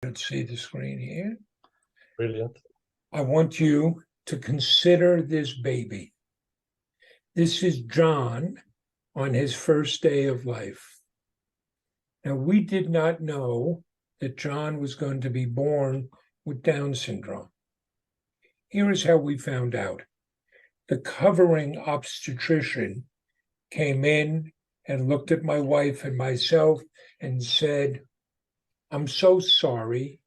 could see the screen here. Brilliant. I want you to consider this baby. This is John on his first day of life. Now, we did not know that John was going to be born with Downs syndrome. Here is how we found out. The covering obstetrician came in and looked at my wife and myself and said, "I'm so sorry.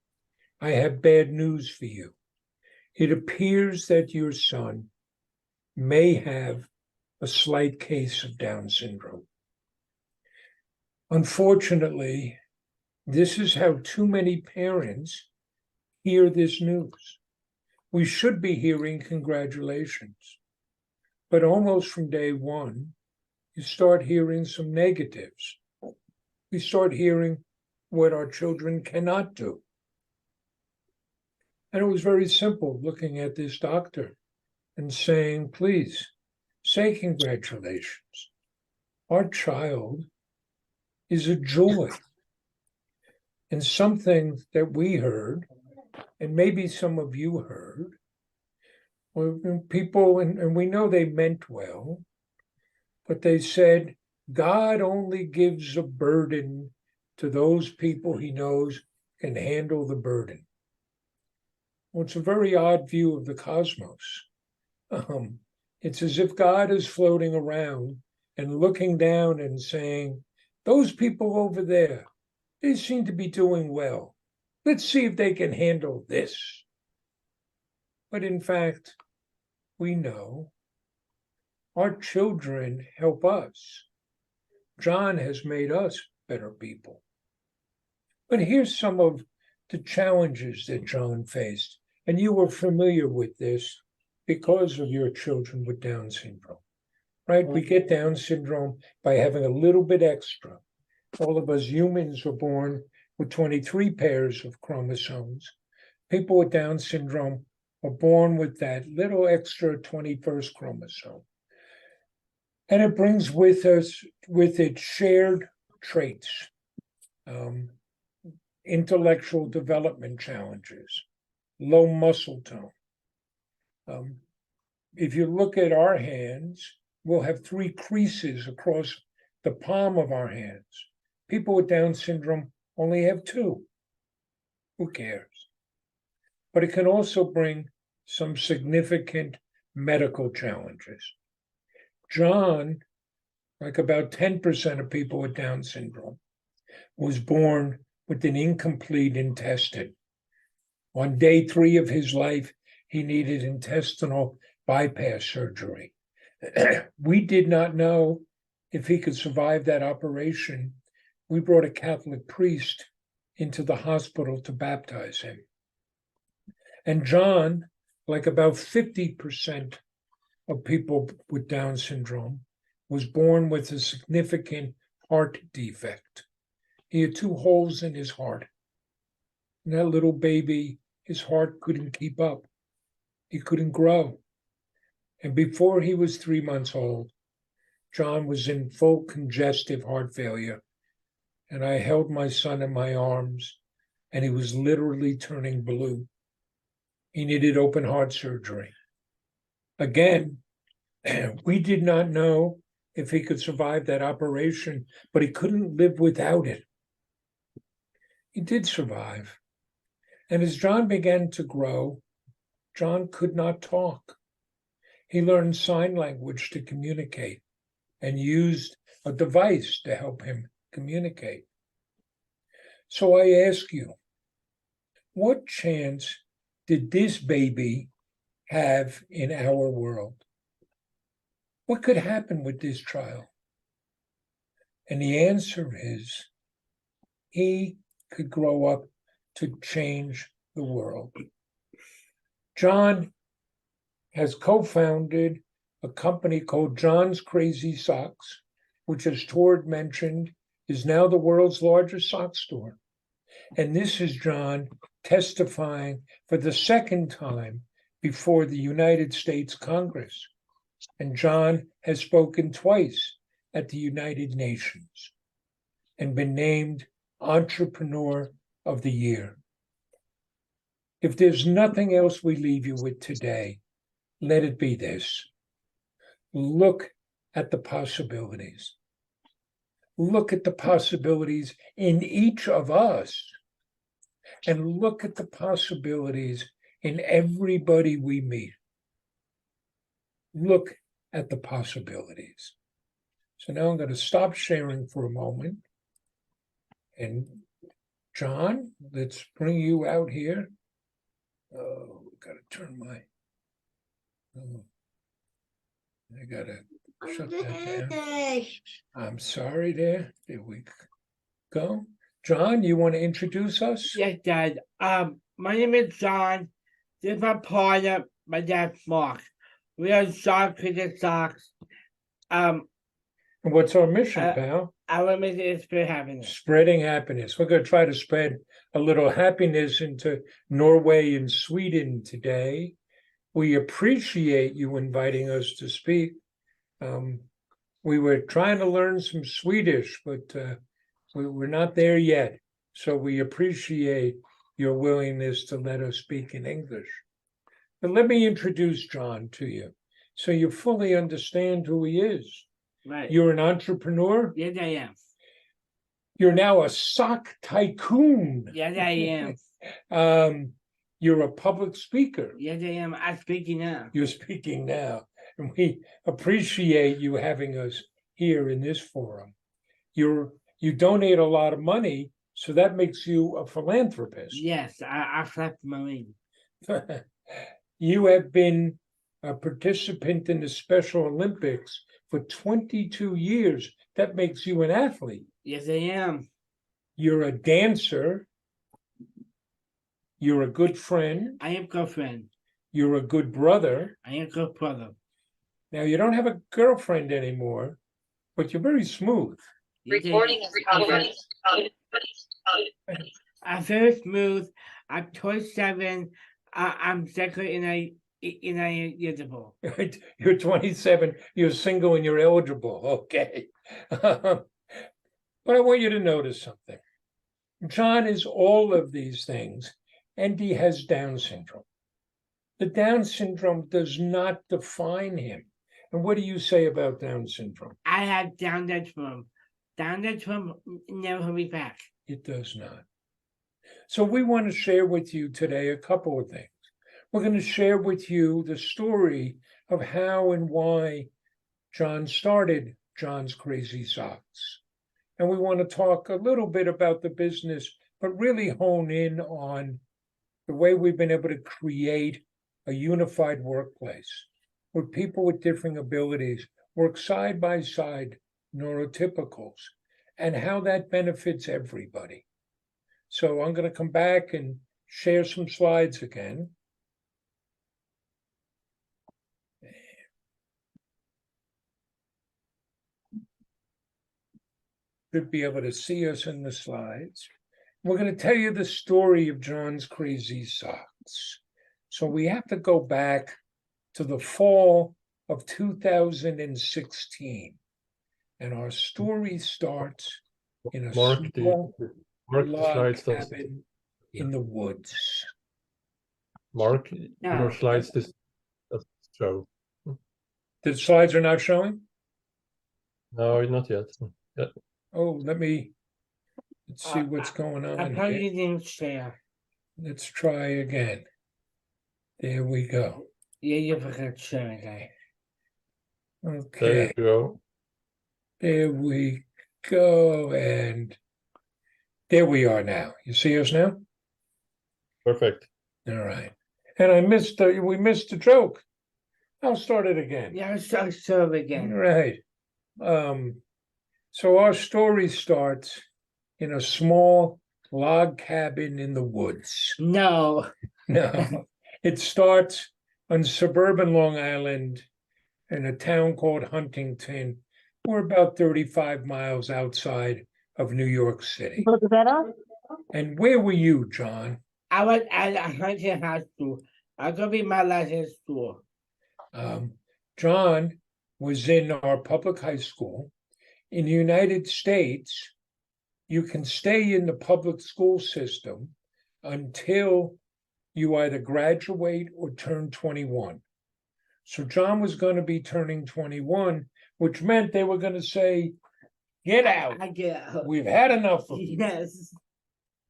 I have bad news for you. It appears that your son may have a slight case of Down syndrome." Unfortunately, this is how too many parents hear this news. We should be hearing congratulations, but almost from day one, you start hearing some negatives. We start hearing what our children cannot do. And it was very simple looking at this doctor and saying, please, say congratulations. Our child is a joy. And something that we heard, and maybe some of you heard, were people, and we know they meant well, but they said, God only gives a burden to those people he knows can handle the burden. Well, it's a very odd view of the cosmos. It's as if God is floating around and looking down and saying, those people over there, they seem to be doing well. Let's see if they can handle this. But in fact, we know our children help us. John has made us better people. But here's some of the challenges that John faced. And you were familiar with this because of your children with Down syndrome, right? We get Down syndrome by having a little bit extra. All of us humans are born with 23 pairs of chromosomes. People with Down syndrome are born with that little extra 21st chromosome. And it brings with it shared traits, intellectual development challenges, low muscle tone. If you look at our hands, we'll have 3 creases across the palm of our hands. People with Down syndrome only have 2. Who cares? But it can also bring some significant medical challenges. John, like about 10% of people with Down syndrome, was born with an incomplete intestine. On day 3 of his life, he needed intestinal bypass surgery. We did not know if he could survive that operation. We brought a Catholic priest into the hospital to baptize him. And John, like about 50% of people with Down syndrome, was born with a significant heart defect. He had 2 holes in his heart. And that little baby, his heart couldn't keep up. He couldn't grow. And before he was 3 months old, John was in full congestive heart failure. And I held my son in my arms, and he was literally turning blue. He needed open heart surgery. Again, we did not know if he could survive that operation, but he couldn't live without it. He did survive. And as John began to grow, John could not talk. He learned sign language to communicate and used a device to help him communicate. So I ask you, what chance did this baby have in our world? What could happen with this child? And the answer is, he could grow up to change the world. John has co-founded a company called John's Crazy Socks, which, as Tord mentioned, is now the world's largest sock store. And this is John testifying for the 2nd time before the United States Congress. And John has spoken twice at the United Nations and been named Entrepreneur of the Year. If there's nothing else we leave you with today, let it be this. Look at the possibilities. Look at the possibilities in each of us. And look at the possibilities in everybody we meet. Look at the possibilities. So now I'm going to stop sharing for a moment. And John, let's bring you out here. Oh, got to turn my... Oh, I got to shut that down. I'm sorry there. There we go. John, you want to introduce us? Yes, Dad. My name is John. This is my partner, my dad's Mark. We are John Cricket Socks. And what's our mission, pal? Our mission is spread happiness. Spreading happiness. We're going to try to spread a little happiness into Norway and Sweden today. We appreciate you inviting us to speak. We were trying to learn some Swedish, but we're not there yet. So we appreciate your willingness to let us speak in English. But let me introduce John to you so you fully understand who he is. Right. You're an entrepreneur? Yes, I am. You're now a sock tycoon. Yes, I am. You're a public speaker. Yes, I am. I'm speaking now. You're speaking now. And we appreciate you having us here in this forum. You donate a lot of money, so that makes you a philanthropist. Yes, I slapped Marine. You have been a participant in the Special Olympics for 22 years. That makes you an athlete. Yes, I am. You're a dancer. You're a good friend. I am good friend. You're a good brother. I am good brother. Now, you don't have a girlfriend anymore, but you're very smooth. Recording is recording. I'm very smooth. I'm 27. I'm second in a eligible. You're 27. You're single and you're eligible. Okay. But I want you to notice something. John is all of these things, and he has Down syndrome. The Down syndrome does not define him. And what do you say about Down syndrome? I have Down syndrome. Down syndrome never will be back. It does not. So we want to share with you today a couple of things. We're going to share with you the story of how and why John started John's Crazy Socks. And we want to talk a little bit about the business, but really hone in on the way we've been able to create a unified workplace where people with differing abilities work side by side, neurotypicals, and how that benefits everybody. So I'm going to come back and share some slides again. Should be able to see us in the slides. We're going to tell you the story of John's Crazy Socks. So we have to go back to the fall of 2016. And our story starts in a small log cabin in the woods. Mark, your slides doesn't show. The slides are not showing? No, not yet. Yeah. Oh, let's see what's going on. I probably didn't share. Let's try again. There we go. Yeah, you forgot sharing, guy. Okay. There you go. There we go. And there we are now. You see us now? Perfect. All right. And we missed the joke. I'll start it again. Yeah, I'll serve again. All right. So our story starts in a small log cabin in the woods. No. No, it starts on suburban Long Island in a town called Huntington. We're about 35 miles outside of New York City. And where were you, John? I was at a Huntington High School. I could be my license school. John was in our public high school. In the United States, you can stay in the public school system until you either graduate or turn 21. So John was going to be turning 21, which meant they were going to say, get out. I get out. We've had enough of you. Yes.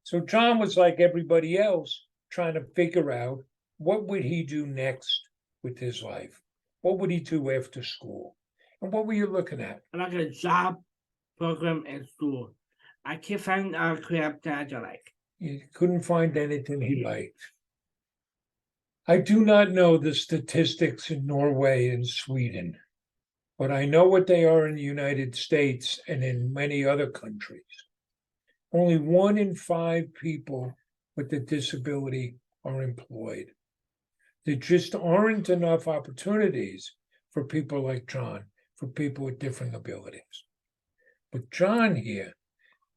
So John was like everybody else, trying to figure out what would he do next with his life? What would he do after school? And what were you looking at? I'm like a job program in school. I can't find a career that I like. He couldn't find anything he liked. I do not know the statistics in Norway and Sweden, but I know what they are in the United States and in many other countries. Only 1 in 5 people with a disability are employed. There just aren't enough opportunities for people like John, for people with different abilities. But John here,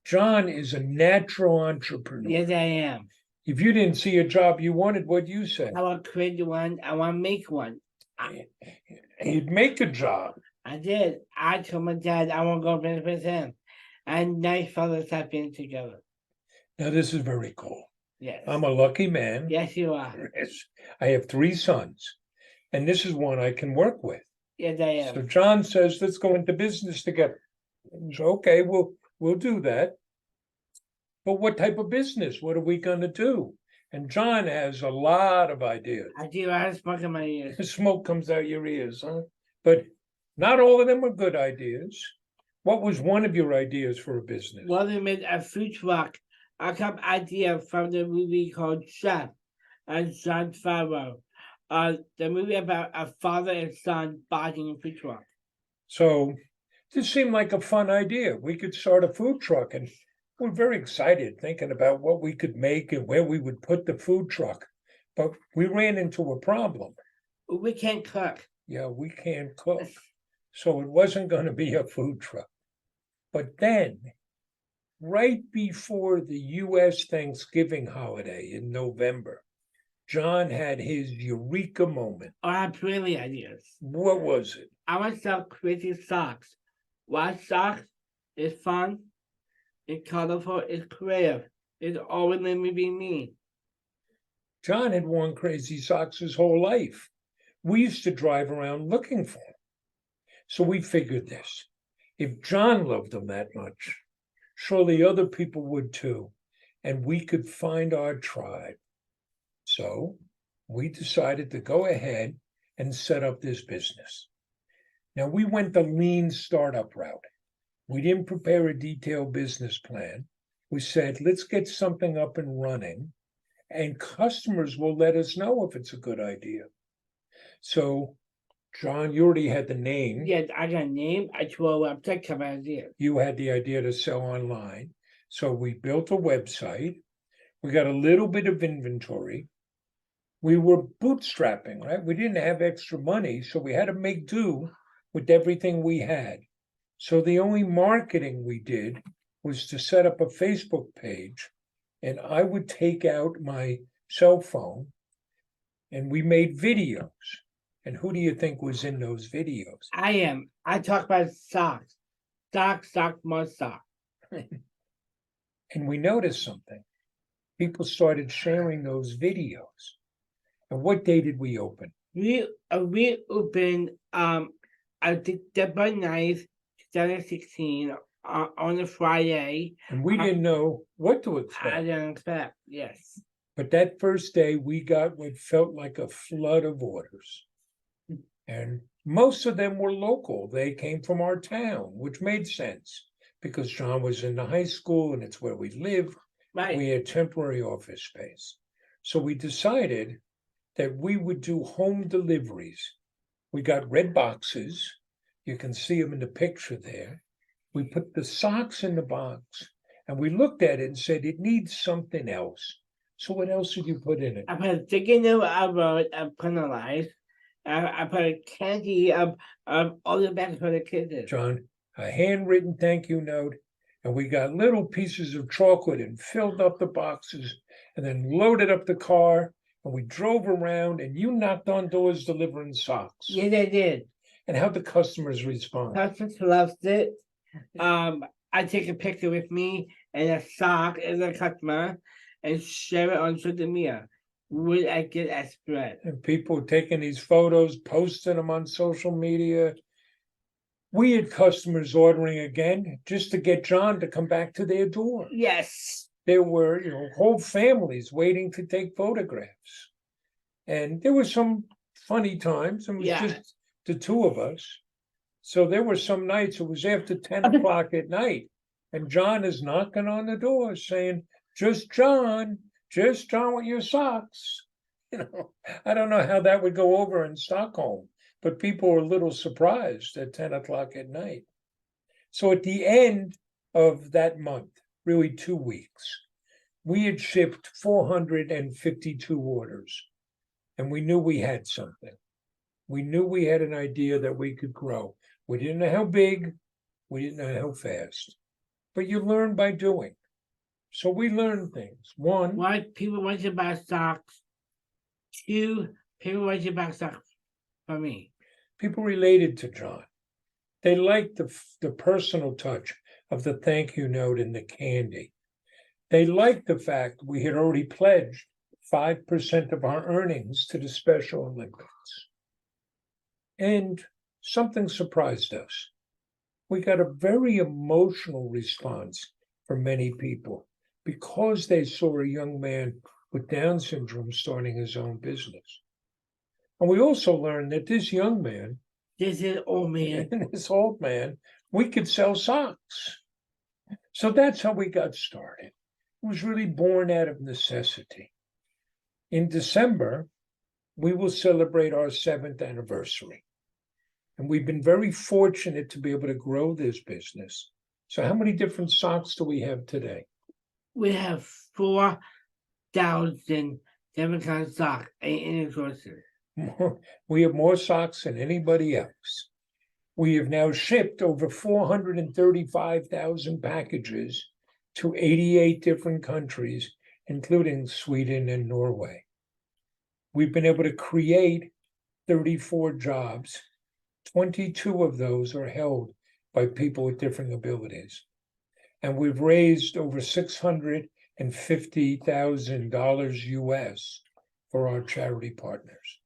John is a natural entrepreneur. Yes, I am. If you didn't see a job you wanted, what'd you say? I want to create one. I want to make one. He'd make a job. I did. I told my dad I want to go business with him. And nice fellas have been together. Now, this is very cool. Yes. I'm a lucky man. Yes, you are. Yes. I have 3 sons, and this is one I can work with. Yes, I am. So John says, let's go into business together. So, okay, we'll do that. But what type of business? What are we going to do? And John has a lot of ideas. I do. I have smoke in my ears. The smoke comes out your ears, huh? But not all of them are good ideas. What was one of your ideas for a business? Well, they made a food truck. I got idea from the movie called Chef and John Favreau. The movie about a father and son buying a food truck. So this seemed like a fun idea. We could start a food truck, and we're very excited thinking about what we could make and where we would put the food truck. But we ran into a problem. We can't cook. Yeah, we can't cook. So it wasn't going to be a food truck. But then, right before the U.S. Thanksgiving holiday in November, John had his eureka moment. I have brilliant ideas. What was it? I want to sell crazy socks. White socks is fun, it's colorful, it's creative. It's always let me be me. John had worn crazy socks his whole life. We used to drive around looking for them. So we figured this. If John loved them that much, surely other people would too, and we could find our tribe. So we decided to go ahead and set up this business. Now, we went the lean startup route. We didn't prepare a detailed business plan. We said, let's get something up and running, and customers will let us know if it's a good idea. So, John, you already had the name. Yes, I got a name. I told a website come idea. You had the idea to sell online. So we built a website. We got a little bit of inventory. We were bootstrapping, right? We didn't have extra money, so we had to make do with everything we had. So the only marketing we did was to set up a Facebook page, and I would take out my cell phone, and we made videos. And who do you think was in those videos? I am. I talk about socks. Sock, more sock. And we noticed something. People started sharing those videos. And what day did we open? We opened I think December 9th, 2016 on a Friday. And we didn't know what to I expect. didn't expect, yes. But that first day, we got what felt like a flood of orders. And most of them were local. They came from our town, which made sense because John was in the high school and it's where we lived. Right. We had temporary office space. So we decided that we would do home deliveries. We got red boxes. You can see them in the picture there. We put the socks in the box and we looked at it and said, it needs something else. So what else did you put in it? I put a sticky note I wrote and penalized. I put a candy of all the bags for the kids. John, a handwritten thank you note, and we got little pieces of chocolate and filled up the boxes and then loaded up the car and we drove around and you knocked on doors delivering socks. Yes, I did. And how'd the customers respond? Customers loved it. I take a picture with me and a sock as a customer and share it on social media. would I get a spread? And people taking these photos, posting them on social media. We had customers ordering again just to get John to come back to their door. Yes. There were, whole families waiting to take photographs. And there were some funny times. It was Yeah. just the two of us. So there were some nights, it was after 10 o'clock at night. And John is knocking on the door saying, just John with your socks. I don't know how that would go over in Stockholm, but people were a little surprised at 10 o'clock at night. So at the end of that month, really 2 weeks, we had shipped 452 orders, and we knew we had something. We knew we had an idea that we could grow. We didn't know how big, we didn't know how fast, but you learn by doing. So we learned things. One, Why people want to buy socks? Two, people want to buy socks for me. people related to John. They liked the personal touch of the thank you note and the candy. They liked the fact we had already pledged 5% of our earnings to the Special Olympics. And something surprised us. We got a very emotional response from many people because they saw a young man with Down syndrome starting his own business. And we also learned that this young man, This is old man. and this old man, we could sell socks. So that's how we got started. It was really born out of necessity. In December, we will celebrate our 7th anniversary. And we've been very fortunate to be able to grow this business. So how many different socks do we have today? We have 4,000 different kinds of socks and sources. We have more socks than anybody else. We have now shipped over 435,000 packages to 88 different countries, including Sweden and Norway. We've been able to create 34 jobs. 22 of those are held by people with different abilities. And we've raised over $650,000 US for our charity partners.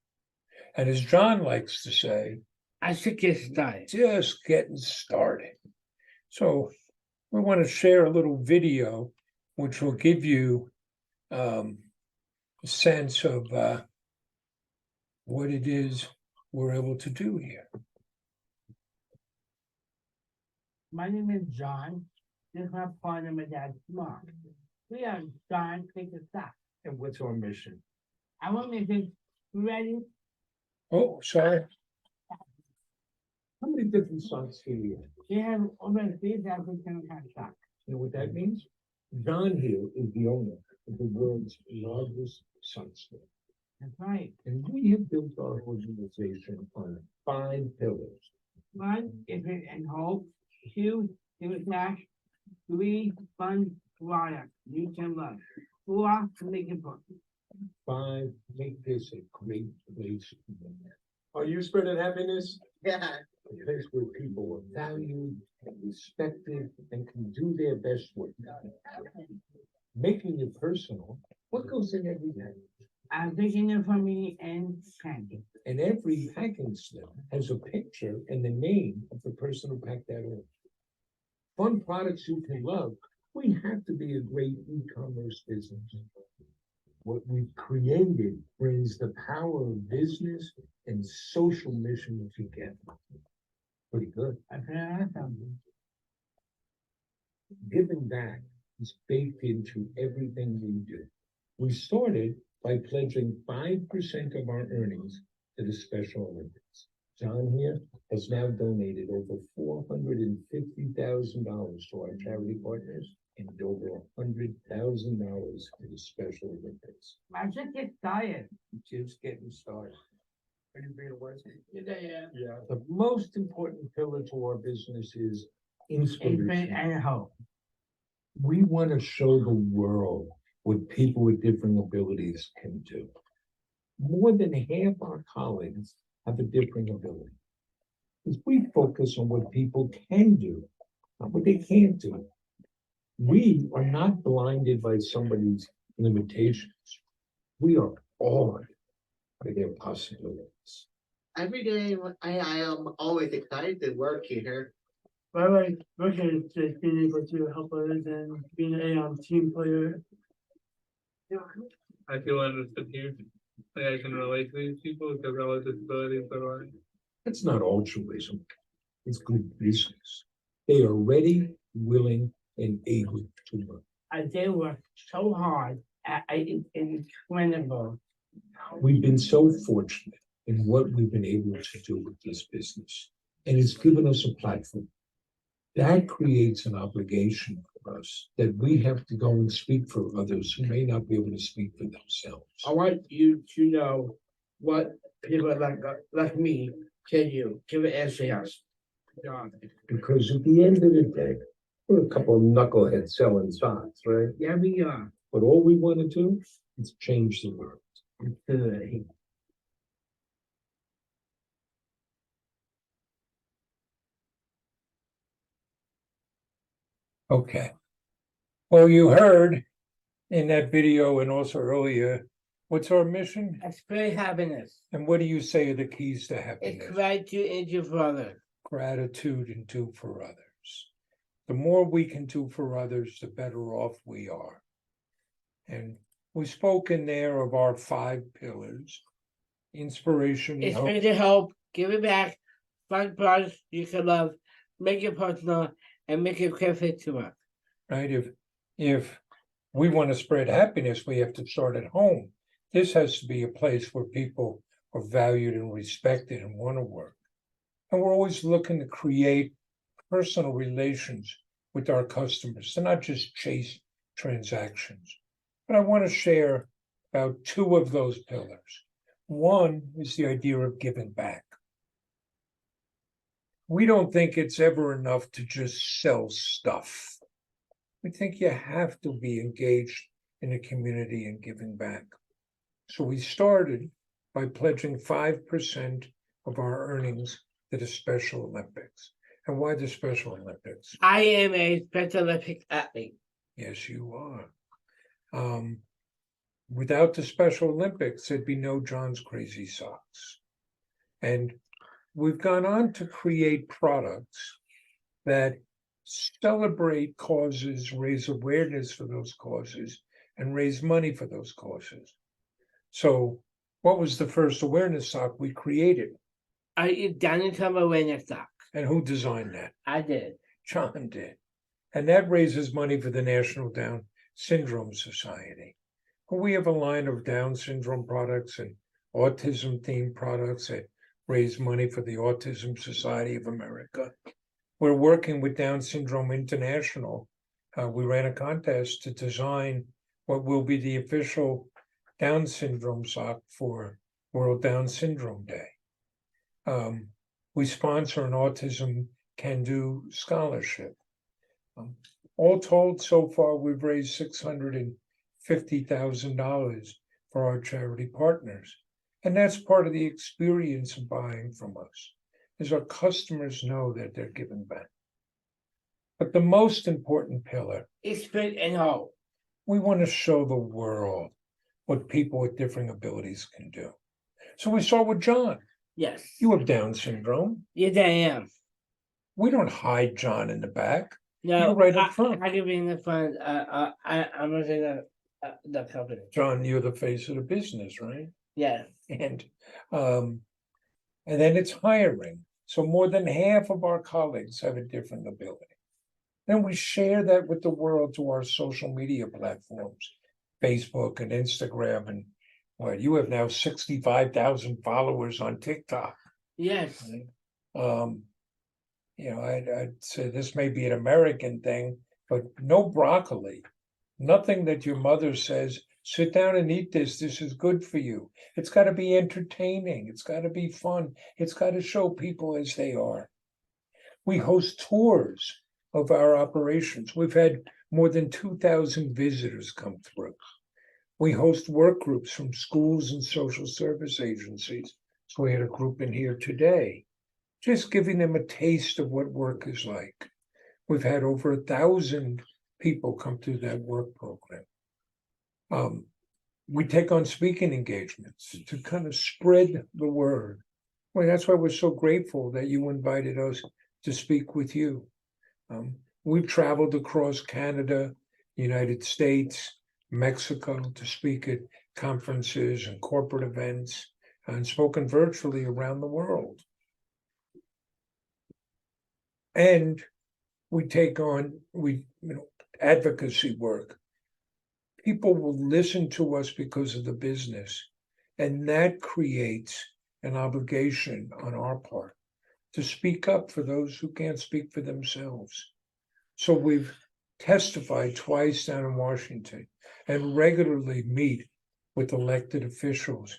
And as John likes to say, I should get started. just getting started. So we want to share a little video which will give you a sense of what it is we're able to do here. My name is John. This is my partner, my dad's Mark. We are John Take a Sock. And what's our mission? I want me to ready. Oh, sorry. How many different socks do you have? We have over 3,000 different kinds of socks. You know what that means? John here is the owner of the world's largest sock store. That's right. And we have built our organization on 5 pillars. One, if it and hope. 2, give it cash. 3, fun, water. You can love. 4, to make it fun. 5, make this a great place. Are you spreading happiness? Yeah. A place where people are valued and respected and can do their best work. Making it personal, what goes in every package? I'm thinking it for me and candy. And every packing slip has a picture and the name of the person who packed that in. Fun products you can love. We have to be a great e-commerce business. What we've created brings the power of business and social mission together. Pretty good. I put it on something. Giving back is baked into everything we do. We started by pledging 5% of our earnings to the Special Olympics. John here has now donated over $450,000 to our charity partners and over $100,000 to the Special Olympics. I just get tired. Just getting started. Are you being aware? Yeah. Yeah. The most important pillar to our business is Infinite inspiration. and hope. We want to show the world what people with different abilities can do. More than half our colleagues have a different ability. Because we focus on what people can do, not what they can't do. We are not blinded by somebody's limitations. We are awed by their possibilities. Every day, I am always excited to work here. I like working at just being able to help others and being a team player. I feel understood here. Like I can relate to these people because all the disabilities are like. It's not altruism, it's good business. They are ready, willing, and able to work. They work so hard. It's incredible. We've been so fortunate in what we've been able to do with this business, and it's given us a platform. That creates an obligation for us that we have to go and speak for others who may not be able to speak for themselves. I want you to know what people like me can do. Give it a chance. Because at the end of the day, we're a couple of knuckleheads selling socks, right? Yeah, we are. But all we want to do is change the world. Good. Okay. Well, you heard in that video and also earlier, what's our mission? Spread happiness. And what do you say are the keys to It's happiness? gratitude and do for others. Gratitude and do for others. The more we can do for others, the better off we are. And we spoke in there of our 5 pillars: inspiration, It's hope, meant to help, give it back, find products you can love, make it personal, and make it perfect to us. right? If we want to spread happiness, we have to start at home. This has to be a place where people are valued and respected and want to work. And we're always looking to create personal relations with our customers, to not just chase transactions. But I want to share about 2 of those pillars. One is the idea of giving back. We don't think it's ever enough to just sell stuff. We think you have to be engaged in the community and giving back. So we started by pledging 5% of our earnings to the Special Olympics. And why the Special Olympics? I am a Special Olympic athlete. Yes, you are. Without the Special Olympics, there'd be no John's Crazy Socks. And we've gone on to create products that celebrate causes, raise awareness for those causes, and raise money for those causes. So what was the first awareness sock we created? Down income awareness sock. And who designed that? I did. John did. And that raises money for the National Down Syndrome Society. We have a line of Down syndrome products and autism-themed products that raise money for the Autism Society of America. We're working with Down Syndrome International. We ran a contest to design what will be the official Down syndrome sock for World Down Syndrome Day. We sponsor an Autism Can Do scholarship. All told, so far, we've raised $650,000 for our charity partners. And that's part of the experience of buying from us, is our customers know that they're giving back. But the most important pillar, It's spirit and hope. we want to show the world what people with differing abilities can do. So we saw with John. Yes. You have Down syndrome. Yes, I am. We don't hide John in the back. No, You're right up front. I can be in the front. I'm gonna say the company. John, you're the face of the business, right? Yes. And then it's hiring. So more than half of our colleagues have a different ability. Then we share that with the world to our social media platforms, Facebook and Instagram, and what you have now 65,000 followers on TikTok. Yes. I'd say this may be an American thing, but no broccoli, nothing that your mother says, sit down and eat this. This is good for you. It's got to be entertaining. It's got to be fun. It's got to show people as they are. We host tours of our operations. We've had more than 2,000 visitors come through. We host work groups from schools and social service agencies. So we had a group in here today, just giving them a taste of what work is like. We've had over 1,000 people come through that work program. We take on speaking engagements to kind of spread the word. Well, that's why we're so grateful that you invited us to speak with you. We've traveled across Canada, United States, Mexico to speak at conferences and corporate events, and spoken virtually around the world. And we take on advocacy work. People will listen to us because of the business, and that creates an obligation on our part to speak up for those who can't speak for themselves. So we've testified twice down in Washington and regularly meet with elected officials,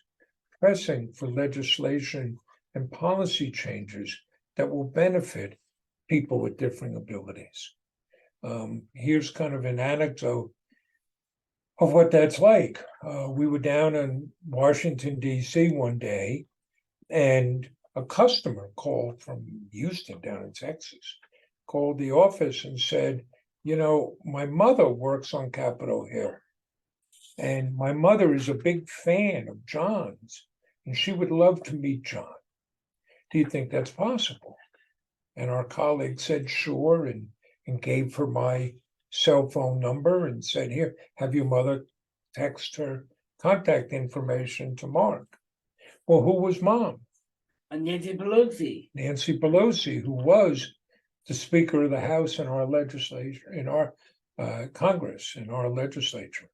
pressing for legislation and policy changes that will benefit people with differing abilities. Here's kind of an anecdote of what that's like. We were down in Washington, D.C. one day, and a customer called from Houston down in Texas, called the office and said, my mother works on Capitol Hill, and my mother is a big fan of John's, and she would love to meet John. Do you think that's possible? And our colleague said, sure, and gave her my cell phone number and said, here, have your mother text her contact information to Mark. Well, who was Mom? Nancy Pelosi. Nancy Pelosi, who was the Speaker of the House in our legislature, in our Congress, in our legislature.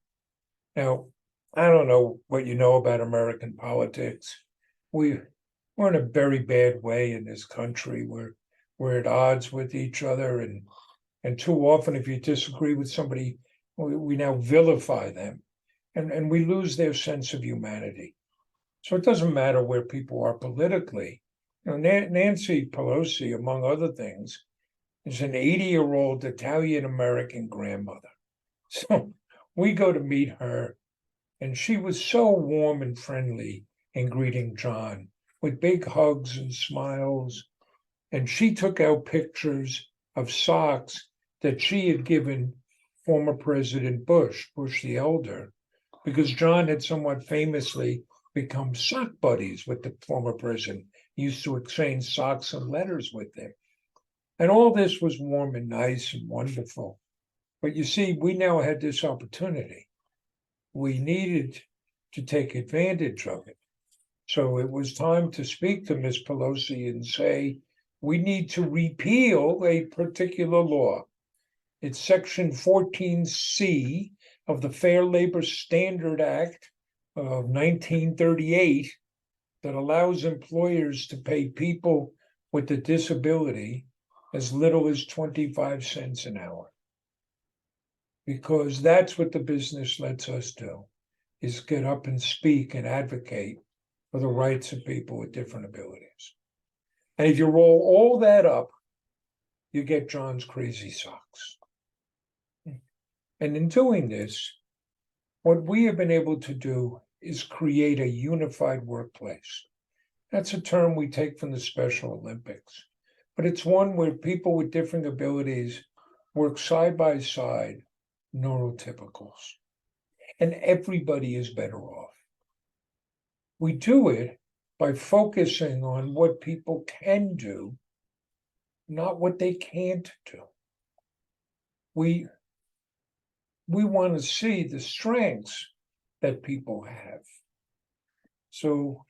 Now, I don't know what you know about American politics. We're in a very bad way in this country. We're at odds with each other, and too often, if you disagree with somebody, we now vilify them, and we lose their sense of humanity. So it doesn't matter where people are politically. Nancy Pelosi, among other things, is an 80-year-old Italian-American grandmother. So we go to meet her, and she was so warm and friendly in greeting John with big hugs and smiles. And she took out pictures of socks that she had given former President Bush the elder, because John had somewhat famously become sock buddies with the former president. He used to exchange socks and letters with him. And all this was warm and nice and wonderful. But you see, we now had this opportunity. We needed to take advantage of it. So it was time to speak to Ms. Pelosi and say, we need to repeal a particular law. It's Section 14C of the Fair Labor Standard Act of 1938 that allows employers to pay people with a disability as little as 25 cents an hour. Because that's what the business lets us do, is get up and speak and advocate for the rights of people with different abilities. And if you roll all that up, you get John's crazy socks. And in doing this, what we have been able to do is create a unified workplace. That's a term we take from the Special Olympics, but it's one where people with different abilities work side by side, neurotypicals, and everybody is better off. We do it by focusing on what people can do, not what they can't do. We want to see the strengths that people have. So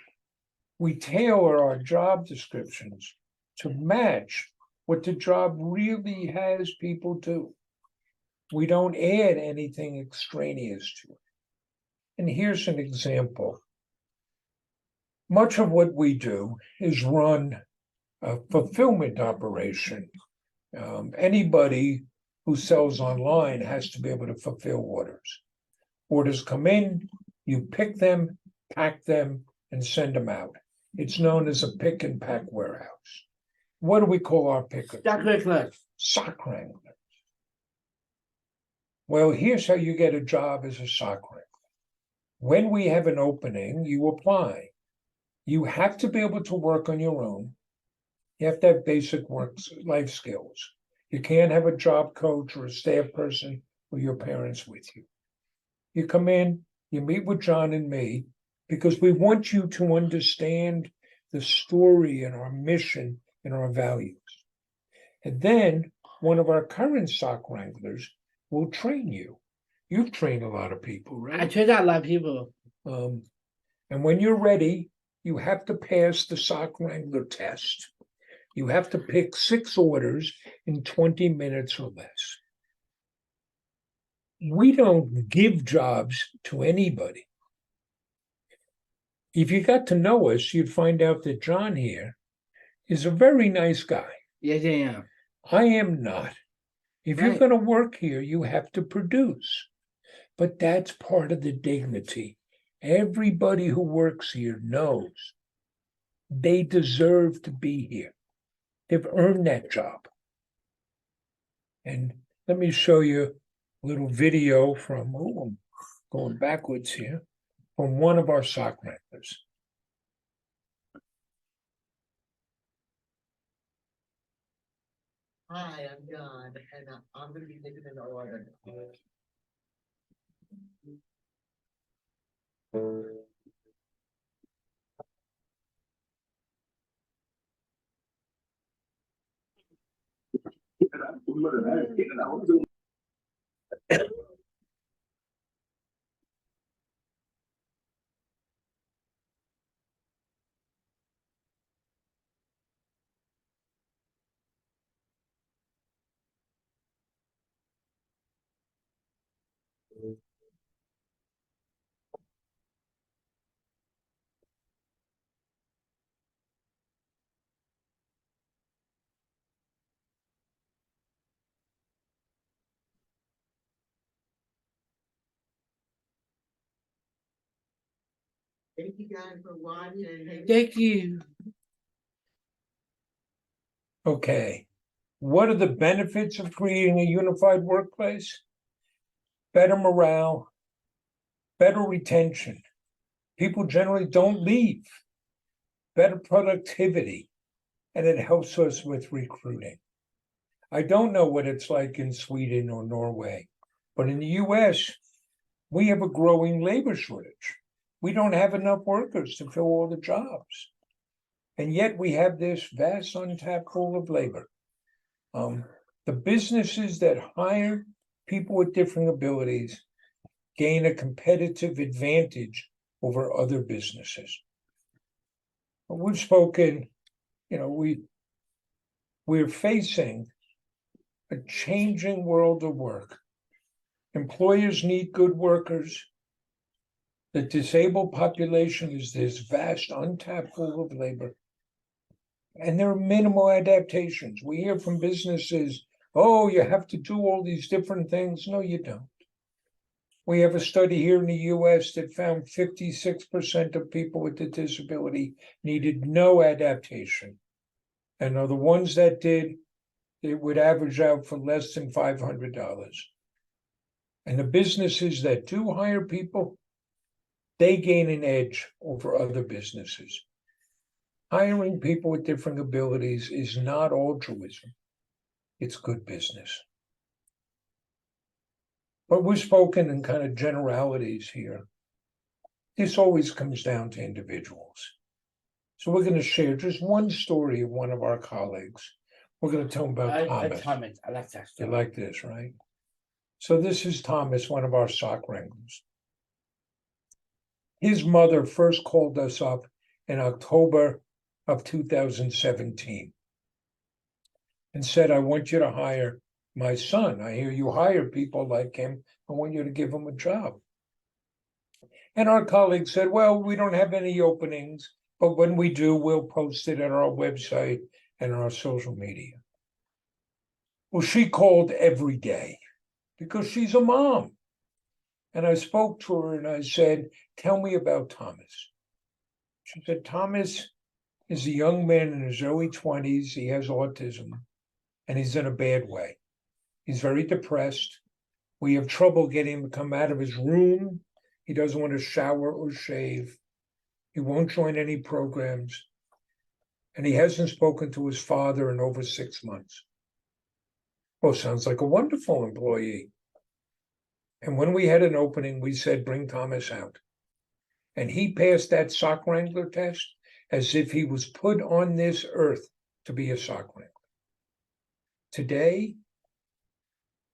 we tailor our job descriptions to match what the job really has people do. We don't add anything extraneous to it. And here's an example. Much of what we do is run a fulfillment operation. Anybody who sells online has to be able to fulfill orders. Orders come in, you pick them, pack them, and send them out. It's known as a pick and pack warehouse. What do we call our pickers? Stock wranglers. Sock wranglers. Well, here's how you get a job as a sock wrangler. When we have an opening, you apply. You have to be able to work on your own. You have to have basic life skills. You can't have a job coach or a staff person or your parents with you. You come in, You meet with John and me because we want you to understand the story and our mission and our values. And then one of our current sock wranglers will train you. You've trained a lot of people, right? I trained a lot of people. And when you're ready, you have to pass the sock wrangler test. You have to pick 6 orders in 20 minutes or less. We don't give jobs to anybody. If you got to know us, you'd find out that John here is a very nice guy. Yes, I am. I am not. If you're Right. going to work here, you have to produce. But that's part of the dignity. Everybody who works here knows they deserve to be here. They've earned that job. And let me show you a little video from, I'm going backwards here, from one of our sock wranglers. Hi, I'm John, and I'm gonna be taking an order. Thank you guys for watching. Thank you. Okay. What are the benefits of creating a unified workplace? Better morale, better retention. People generally don't leave. Better productivity, and it helps us with recruiting. I don't know what it's like in Sweden or Norway, but in the US, we have a growing labor shortage. We don't have enough workers to fill all the jobs. And yet we have this vast untapped pool of labor. The businesses that hire people with different abilities gain a competitive advantage over other businesses. We've spoken, we're facing a changing world of work. Employers need good workers. The disabled population is this vast untapped pool of labor. And there are minimal adaptations. We hear from businesses, oh, you have to do all these different things. No, you don't. We have a study here in the US that found 56% of people with a disability needed no adaptation. And of the ones that did, it would average out for less than $500. And the businesses that do hire people, they gain an edge over other businesses. Hiring people with different abilities is not altruism. It's good business. But we've spoken in kind of generalities here. This always comes down to individuals. So we're going to share just one story of one of our colleagues. We're going to tell them about Thomas. Thomas. I like that You story. like this, right? So this is Thomas, one of our sock wranglers. His mother first called us up in October of 2017 and said, I want you to hire my son. I hear you hire people like him. I want you to give him a job. And our colleague said, well, we don't have any openings, but when we do, we'll post it on our website and our social media. Well, she called every day because she's a mom. And I spoke to her and I said, tell me about Thomas. She said, Thomas is a young man in his early 20s. He has autism and he's in a bad way. He's very depressed. We have trouble getting him to come out of his room. He doesn't want to shower or shave. He won't join any programs. And he hasn't spoken to his father in over 6 months. Well, sounds like a wonderful employee. And when we had an opening, we said, bring Thomas out. And he passed that sock wrangler test as if he was put on this earth to be a sock wrangler. Today,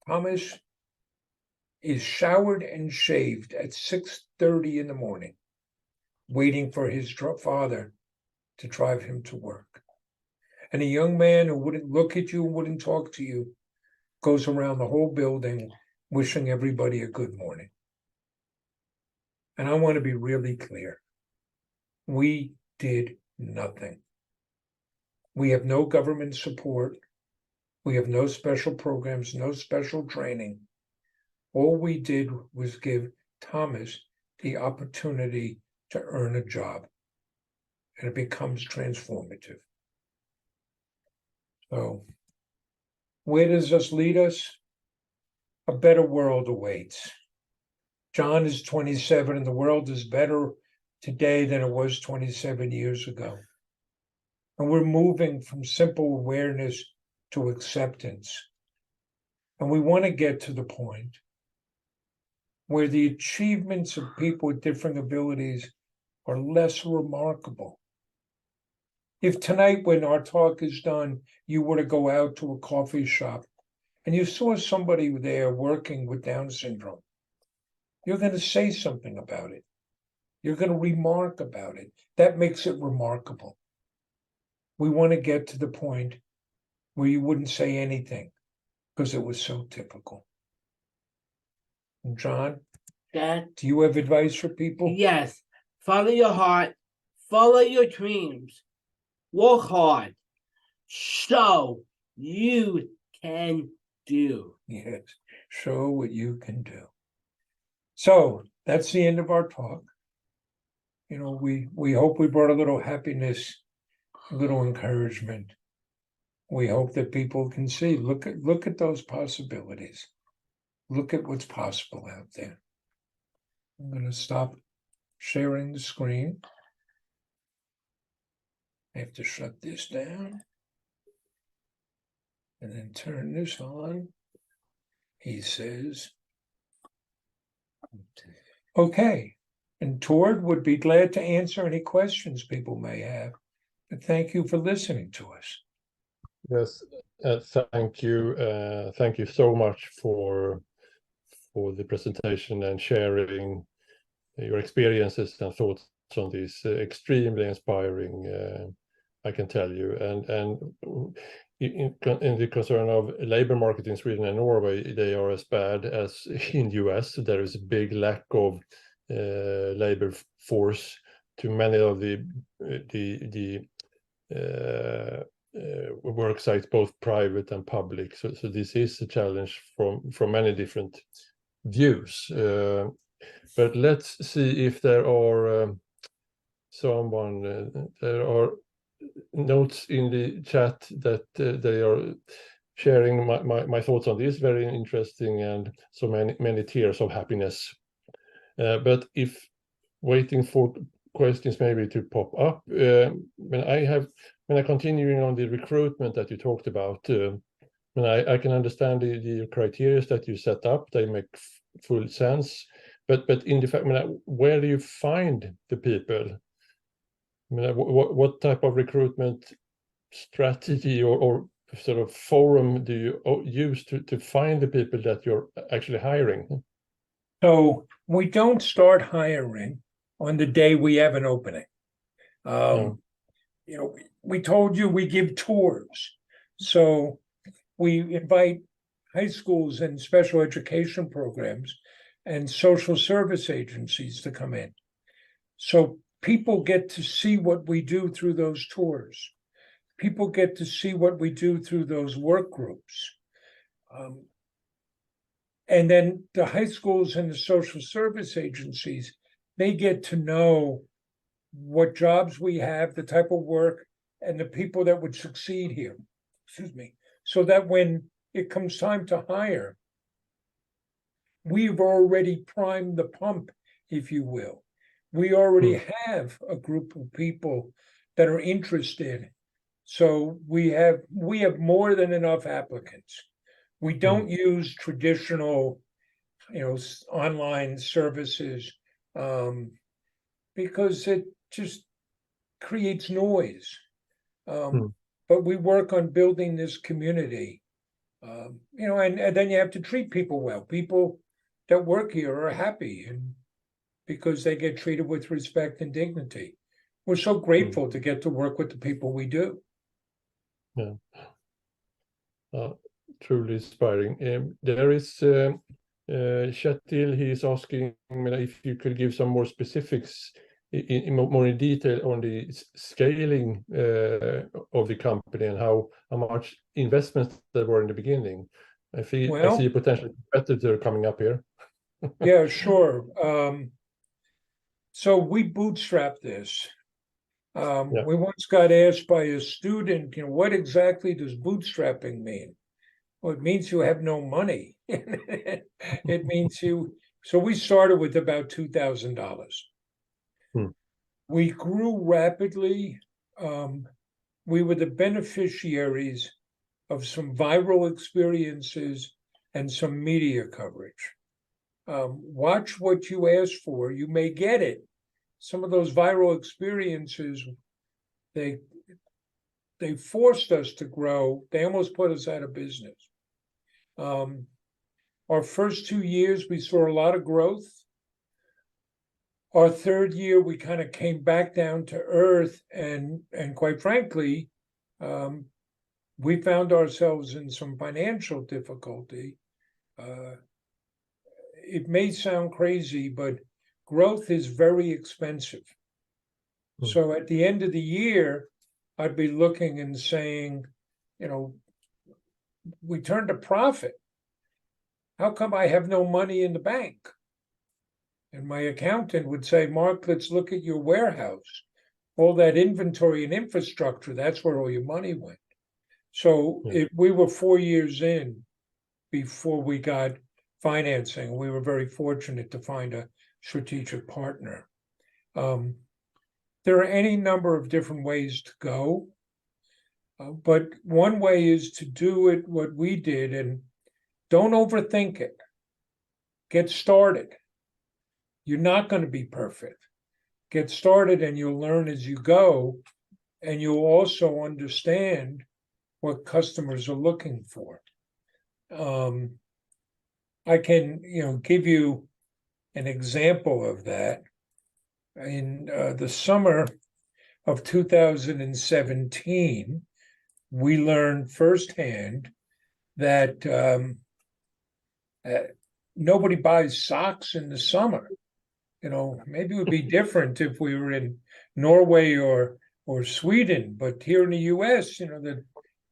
Thomas is showered and shaved at 6:30 in the morning, waiting for his father to drive him to work. And a young man who wouldn't look at you, wouldn't talk to you, goes around the whole building wishing everybody a good morning. And I want to be really clear. We did nothing. We have no government support. We have no special programs, no special training. All we did was give Thomas the opportunity to earn a job, and it becomes transformative. So, where does this lead us? A better world awaits. John is 27, and the world is better today than it was 27 years ago. And we're moving from simple awareness to acceptance. And we want to get to the point where the achievements of people with different abilities are less remarkable. If tonight, when our talk is done, you were to go out to a coffee shop and you saw somebody there working with Downs syndrome, you're going to say something about it. You're going to remark about it. That makes it remarkable. We want to get to the point where you wouldn't say anything because it was so typical. And John, Dad, do you have advice for people? yes. Follow your heart. Follow your dreams. Work hard. Show you can do. Yes, show what you can do. So that's the end of our talk. You know, we hope we brought a little happiness, a little encouragement. We hope that people can see, look at those possibilities. Look at what's possible out there. I'm going to stop sharing the screen. I have to shut this down and then turn this on. He says, okay. And Tord would be glad to answer any questions people may have. But thank you for listening to us. Yes, thank you. Thank you so much for the presentation and sharing your experiences and thoughts on this. Extremely inspiring, I can tell you. And in the concern of labor market in Sweden and Norway, they are as bad as in US. There is a big lack of labor force to many of the work sites, both private and public. So this is a challenge from many different views. But let's see if there are there are notes in the chat that they are sharing my thoughts on this. Very interesting, and so many tears of happiness. But if waiting for questions maybe to pop up, when I continuing on the recruitment that you talked about, I can understand the criteria that you set up. They make full sense. But in the fact, where do you find the people? What type of recruitment strategy or sort of forum do you use to find the people that you're actually hiring? So we don't start hiring on the day we have an opening. You know, we told you we give tours. So we invite high schools and special education programs and social service agencies to come in. So people get to see what we do through those tours. People get to see what we do through those work groups. And then the high schools and the social service agencies, they get to know what jobs we have, the type of work, and the people that would succeed here. Excuse me. So that when it comes time to hire, we've already primed the pump, if you will. We already have a group of people that are interested. So we have more than enough applicants. We don't use traditional online services, because it just creates noise. But we work on building this community, and then you have to treat people well. People that work here are happy, and because they get treated with respect and dignity. We're so grateful to get to work with the people we do. Yeah, truly inspiring. There is Kjetil. He's asking if you could give some more specifics more in detail on the scaling of the company and how much investments there were in the beginning. I see a potential competitor coming up here. Yeah, sure. So we bootstrapped this. We once got asked by a student, what exactly does bootstrapping mean? Well, it means you have no money. It means so we started with about $2,000. We grew rapidly. We were the beneficiaries of some viral experiences and some media coverage. Watch what you ask for, you may get it. Some of those viral experiences, they forced us to grow. They almost put us out of business. Our first 2 years, we saw a lot of growth. Our third year, we kind of came back down to earth, and quite frankly, we found ourselves in some financial difficulty. It may sound crazy, but growth is very expensive. So at the end of the year, I'd be looking and saying, we turned a profit. How come I have no money in the bank? And my accountant would say, Mark, let's look at your warehouse. All that inventory and infrastructure, that's where all your money went. So we were 4 years in before we got financing. We were very fortunate to find a strategic partner. There are any number of different ways to go, but one way is to do it what we did, and don't overthink it. Get started. You're not going to be perfect. Get started and you'll learn as you go, and you'll also understand what customers are looking for. I can, give you an example of that. In the summer of 2017, we learned firsthand that nobody buys socks in the summer. Maybe it would be different if we were in Norway or Sweden, but here in the US, the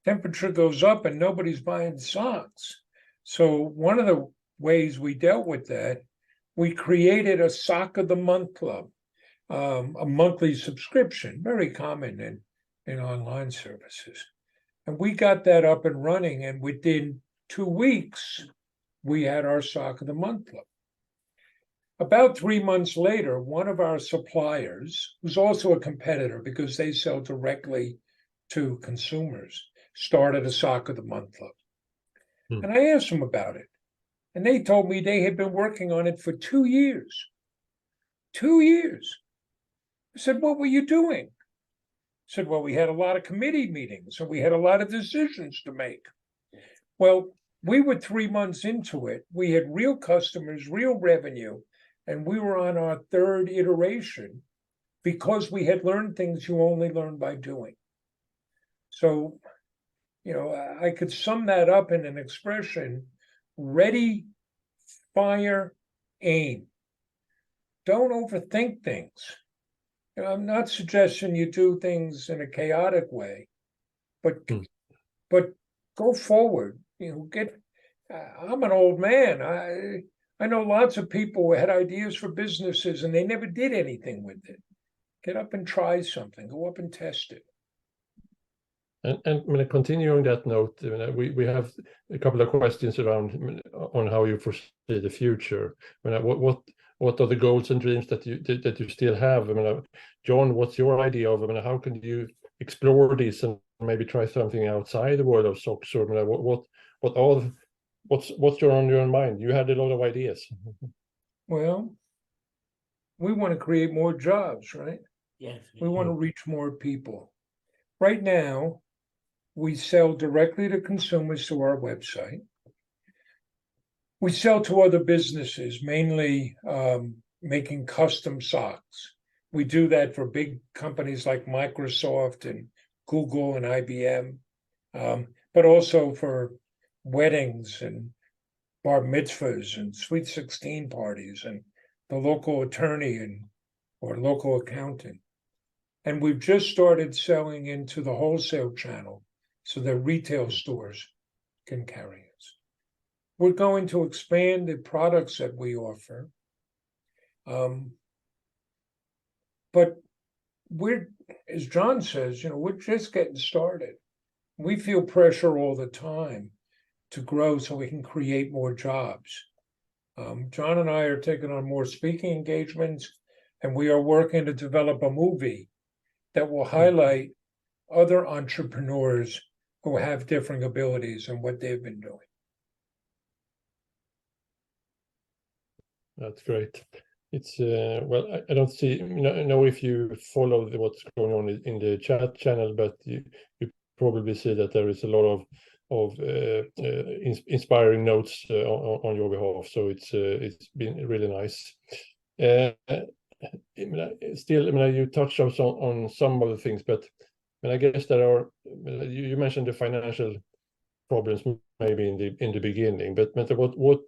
temperature goes up and nobody's buying socks. So one of the ways we dealt with that, we created a Sock of the Month Club, a monthly subscription, very common in online services. And we got that up and running, and within 2 weeks, we had our Sock of the Month Club. About 3 months later, one of our suppliers, who's also a competitor because they sell directly to consumers, started a Sock of the Month Club. And I asked them about it. And they told me they had been working on it for 2 years. 2 years. I said, what were you doing? I said, well, we had a lot of committee meetings and we had a lot of decisions to make. Well, we were 3 months into it. We had real customers, real revenue, and we were on our third iteration because we had learned things you only learn by doing. So, I could sum that up in an expression: ready, fire, aim. Don't overthink things. I'm not suggesting you do things in a chaotic way, but go forward. I'm an old man. I know lots of people who had ideas for businesses and they never did anything with it. Get up and try something. Go up and test it. And continuing that note, we have a couple of questions around on how you foresee the future. What are the goals and dreams that you still have? John, what's your idea of? How can you explore this and maybe try something outside the world of socks? Or what are what's on your mind? You had a lot of ideas. Well, we want to create more jobs, right? Yes. We want to reach more people. Right now, we sell directly to consumers through our website. We sell to other businesses, mainly making custom socks. We do that for big companies like Microsoft and Google and IBM, but also for weddings and bar mitzvahs and sweet 16 parties and the local attorney or local accountant. And we've just started selling into the wholesale channel so that retail stores can carry us. We're going to expand the products that we offer. But we're, as John says, we're just getting started. We feel pressure all the time to grow so we can create more jobs. John and I are taking on more speaking engagements, and we are working to develop a movie that will highlight other entrepreneurs who have different abilities and what they've been doing. That's great. It's well, I don't see, know if you follow what's going on in the chat channel, but you probably see that there is a lot of inspiring notes on your behalf. So it's been really nice. Still, you touched on some of the things, but I guess there are. You mentioned the financial problems maybe in the beginning, but what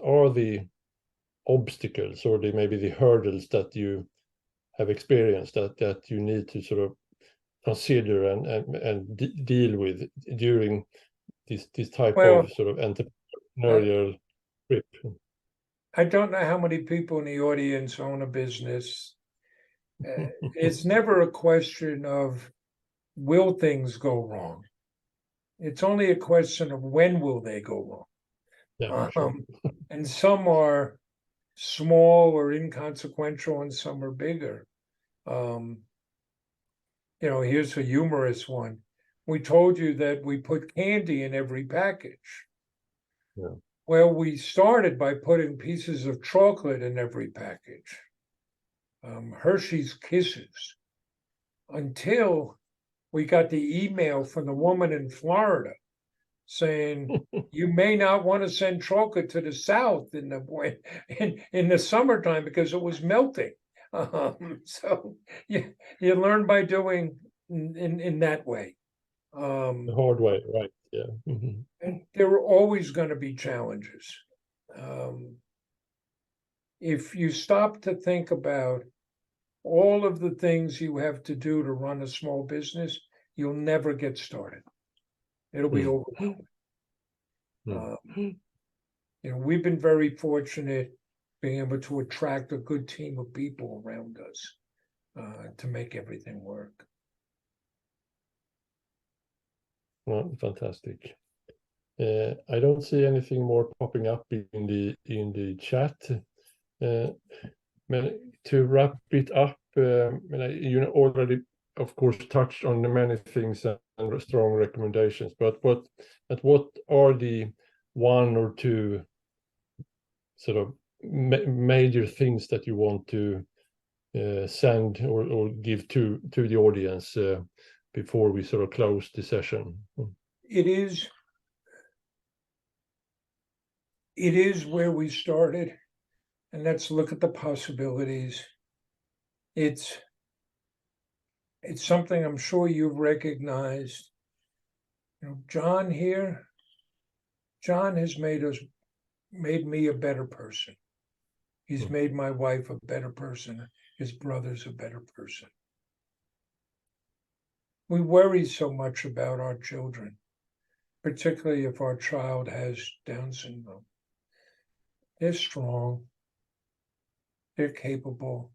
are the obstacles or maybe the hurdles that you have experienced that you need to sort of consider and deal with during this type of sort of entrepreneurial trip? I don't know how many people in the audience own a business. It's never a question of will things go wrong. It's only a question of when will they go wrong. Yeah, sure. And some are small or inconsequential and some are bigger. Here's a humorous one. We told you that we put candy in every package. Yeah. Well, we started by putting pieces of chocolate in every package. Hershey's Kisses, until we got the email from the woman in Florida saying you may not want to send chocolate to the South in the summertime because it was melting. So you learn by doing in that way. The hard way, right? Yeah. And there are always going to be challenges. If you stop to think about all of the things you have to do to run a small business, you'll never get started. It'll be overwhelming. We've been very fortunate being able to attract a good team of people around us to make everything work. Well, fantastic. I don't see anything more popping up in the chat. To wrap it up, you already, of course, touched on many things and strong recommendations. But what are the one or two sort of major things that you want to send or give to the audience before we sort of close the session? It is where we started, and let's look at the possibilities. It's something I'm sure you've recognized. John has made me a better person. He's made my wife a better person. His brother's a better person. We worry so much about our children, particularly if our child has Downs syndrome. They're strong. They're capable.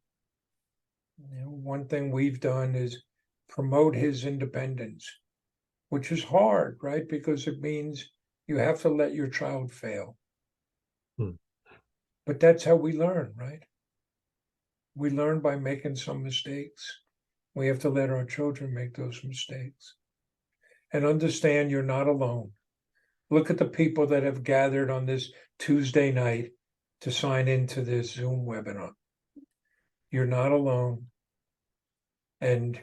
One thing we've done is promote his independence, which is hard, right? Because it means you have to let your child fail. But that's how we learn, right? We learn by making some mistakes. We have to let our children make those mistakes and understand you're not alone. Look at the people that have gathered on this Tuesday night to sign into this Zoom webinar. You're not alone. And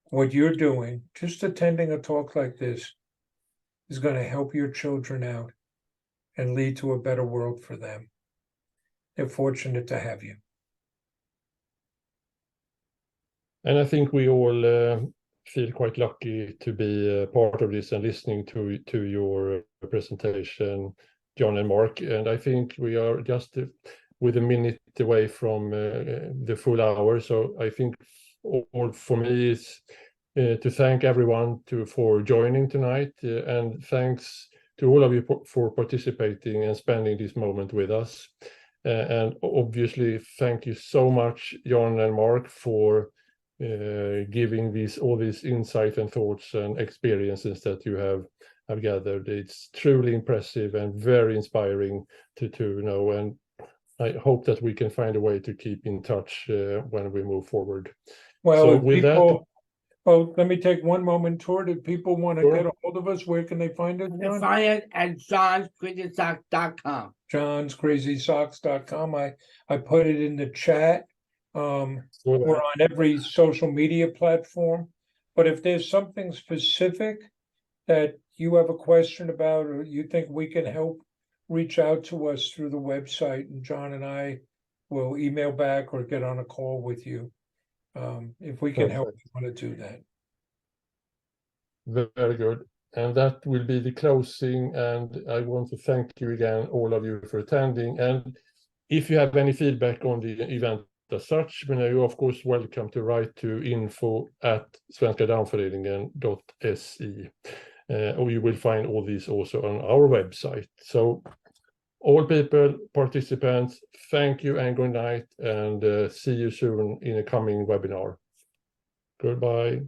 what you're doing, just attending a talk like this, is going to help your children out and lead to a better world for them. They're fortunate to have you. And I think we all feel quite lucky to be part of this and listening to your presentation, John and Mark. And I think we are just with a minute away from the full hour. So I think all for me is to thank everyone for joining tonight, and thanks to all of you for participating and spending this moment with us. And obviously, thank you so much, John and Mark, for giving all these insights and thoughts and experiences that you have gathered. It's truly impressive and very inspiring to know. And I hope that we can find a way to keep in touch when we move forward. Well, So if with people, well, let me take one moment toward it. People want to Sure. get a hold of us. Where can they find us, You John? can find it at johnscrazysocks.com. johnscrazysocks.com. I put it in the chat. We're Sure. on every social media platform. But if there's something specific that you have a question about or you think we can help, reach out to us through the website, and John and I will email back or get on a call with you. If we can help, we want to do that. Very good. And that will be the closing. And I want to thank you again, all of you, for attending. And if you have any feedback on the event as such, you're of course welcome to write to info@svenskadownföreningen.se. Or you will find all these also on our website. So all people, participants, thank you and good night, and see you soon in a coming webinar. Goodbye.